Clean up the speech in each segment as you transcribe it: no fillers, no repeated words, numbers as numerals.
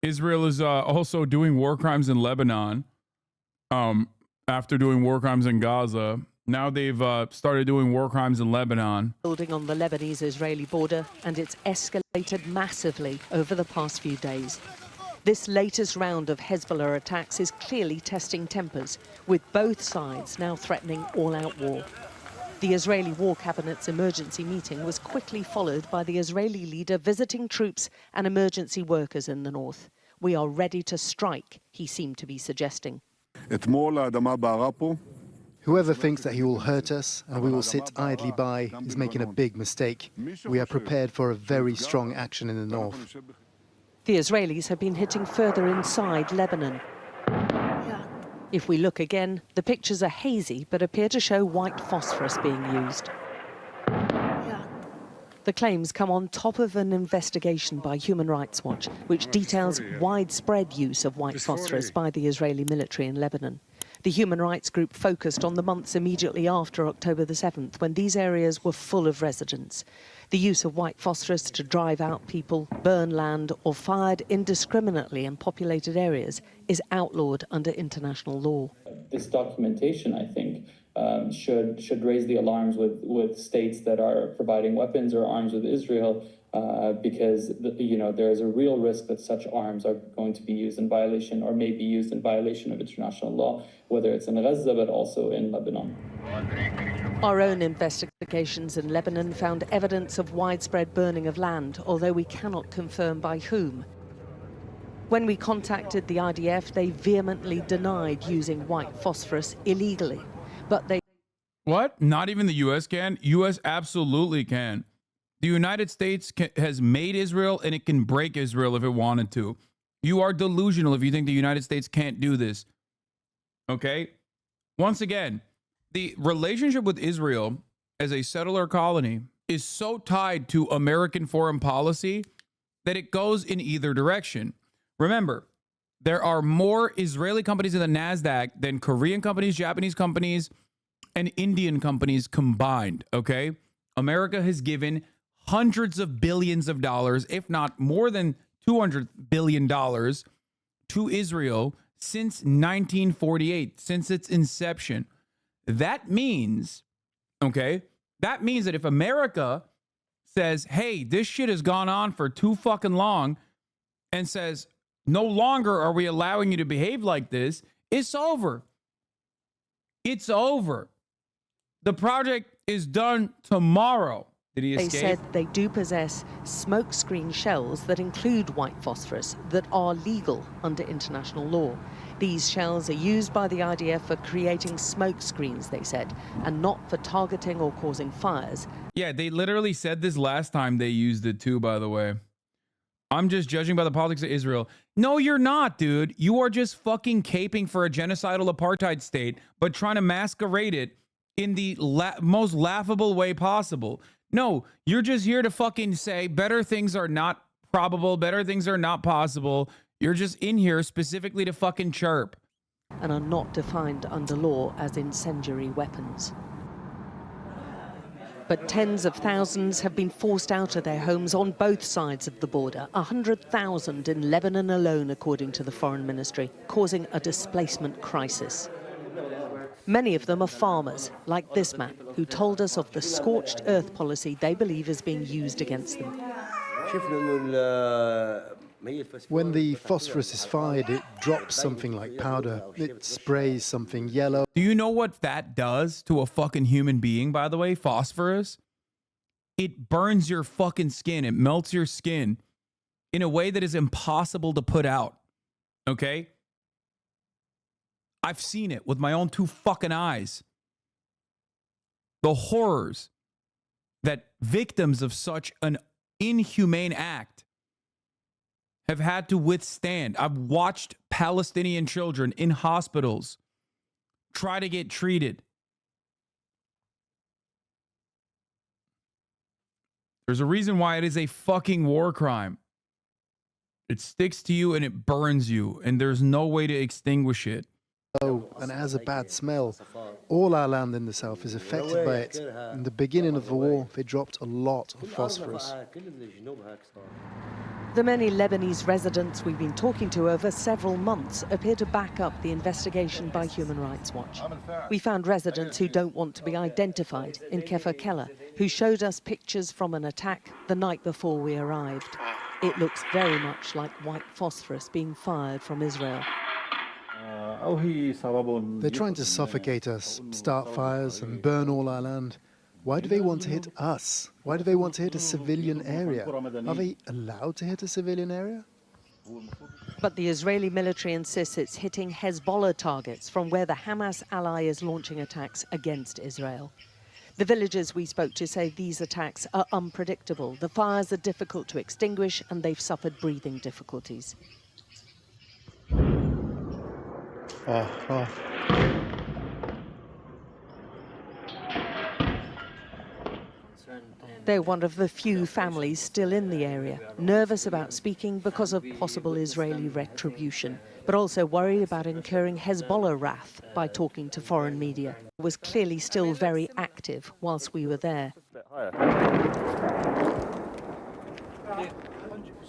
Israel is also doing war crimes in Lebanon. After doing war crimes in Gaza, now they've started doing war crimes in Lebanon. Building on the Lebanese-Israeli border, and it's escalated massively over the past few days. This latest round of Hezbollah attacks is clearly testing tempers, with both sides now threatening all-out war. The Israeli War Cabinet's emergency meeting was quickly followed by the Israeli leader visiting troops and emergency workers in the north. We are ready to strike, he seemed to be suggesting. Whoever thinks that he will hurt us and we will sit idly by is making a big mistake. We are prepared for a very strong action in the north. The Israelis have been hitting further inside Lebanon. If we look again, the pictures are hazy but appear to show white phosphorus being used. The claims come on top of an investigation by Human Rights Watch, which details widespread use of white phosphorus by the Israeli military in Lebanon. The human rights group focused on the months immediately after October the 7th, when these areas were full of residents. The use of white phosphorus to drive out people, burn land, or fired indiscriminately in populated areas is outlawed under international law. This documentation, I think, should raise the alarms with states that are providing weapons or arms with Israel, because there is a real risk that such arms are going to be used in violation or may be used in violation of international law, whether it's in Gaza but also in Lebanon. Our own investigations in Lebanon found evidence of widespread burning of land, although we cannot confirm by whom. When we contacted the IDF, they vehemently denied using white phosphorus illegally. But they... What? Not even the U.S. can? U.S. absolutely can. The United States has made Israel, and it can break Israel if it wanted to. You are delusional if you think the United States can't do this. Okay? Once again, the relationship with Israel as a settler colony is so tied to American foreign policy that it goes in either direction. Remember, there are more Israeli companies in the NASDAQ than Korean companies, Japanese companies, and Indian companies combined, okay? America has given hundreds of billions of dollars, if not more than $200 billion, to Israel since 1948, since its inception. That means, okay, that means that if America says, hey, this shit has gone on for too fucking long, and says, no longer are we allowing you to behave like this, it's over. It's over. The project is done tomorrow. Did he escape? They said they do possess smokescreen shells that include white phosphorus that are legal under international law. These shells are used by the IDF for creating smoke screens, they said, and not for targeting or causing fires. Yeah, they literally said this last time they used it too, by the way. I'm just judging by the politics of Israel. No, you're not, dude. You are just fucking caping for a genocidal apartheid state, but trying to masquerade it in the most laughable way possible. No, you're just here to fucking say better things are not probable, better things are not possible. You're just in here specifically to fucking chirp. And are not defined under law as incendiary weapons. But tens of thousands have been forced out of their homes on both sides of the border. 100,000 in Lebanon alone, according to the Foreign Ministry, causing a displacement crisis. Many of them are farmers, like this man, who told us of the scorched earth policy they believe is being used against them. When the phosphorus is fired, it drops something like powder. It sprays something yellow. Do you know what that does to a fucking human being, by the way? Phosphorus? It burns your fucking skin. It melts your skin in a way that is impossible to put out. Okay? I've seen it with my own two fucking eyes. The horrors that victims of such an inhumane act have had to withstand. I've watched Palestinian children in hospitals try to get treated. There's a reason why it is a fucking war crime. It sticks to you and it burns you, and there's no way to extinguish it. and has a bad smell. All our land in the south is affected by it. In the beginning of the war, they dropped a lot of phosphorus. The many Lebanese residents we've been talking to over several months appear to back up the investigation by Human Rights Watch. We found residents who don't want to be identified in Kefir Keller, who showed us pictures from an attack the night before we arrived. It looks very much like white phosphorus being fired from Israel. They're trying to suffocate us, start fires and burn all our land. Why do they want to hit us? Why do they want to hit a civilian area? Are they allowed to hit a civilian area? But the Israeli military insists it's hitting Hezbollah targets from where the Hamas ally is launching attacks against Israel. The villagers we spoke to say these attacks are unpredictable. The fires are difficult to extinguish and they've suffered breathing difficulties. They're one of the few families still in the area, nervous about speaking because of possible Israeli retribution, but also worried about incurring Hezbollah wrath by talking to foreign media. It was clearly still very active whilst we were there.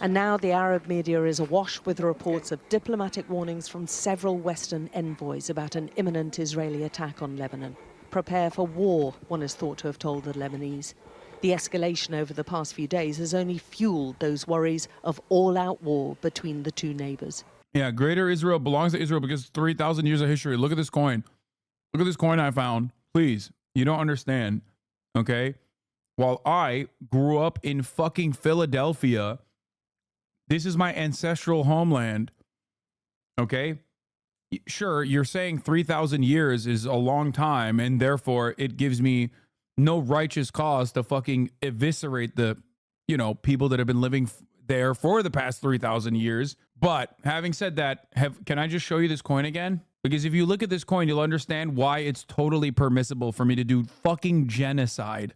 And now the Arab media is awash with reports of diplomatic warnings from several Western envoys about an imminent Israeli attack on Lebanon. Prepare for war, one is thought to have told the Lebanese. The escalation over the past few days has only fueled those worries of all-out war between the two neighbors. Yeah, Greater Israel belongs to Israel because 3,000 years of history. Look at this coin. Look at this coin I found. Please, you don't understand, okay? While I grew up in fucking Philadelphia, this is my ancestral homeland, okay? Sure, you're saying 3,000 years is a long time, and therefore it gives me no righteous cause to fucking eviscerate the, people that have been living there for the past 3,000 years. But having said that, can I just show you this coin again? Because if you look at this coin, you'll understand why it's totally permissible for me to do fucking genocide.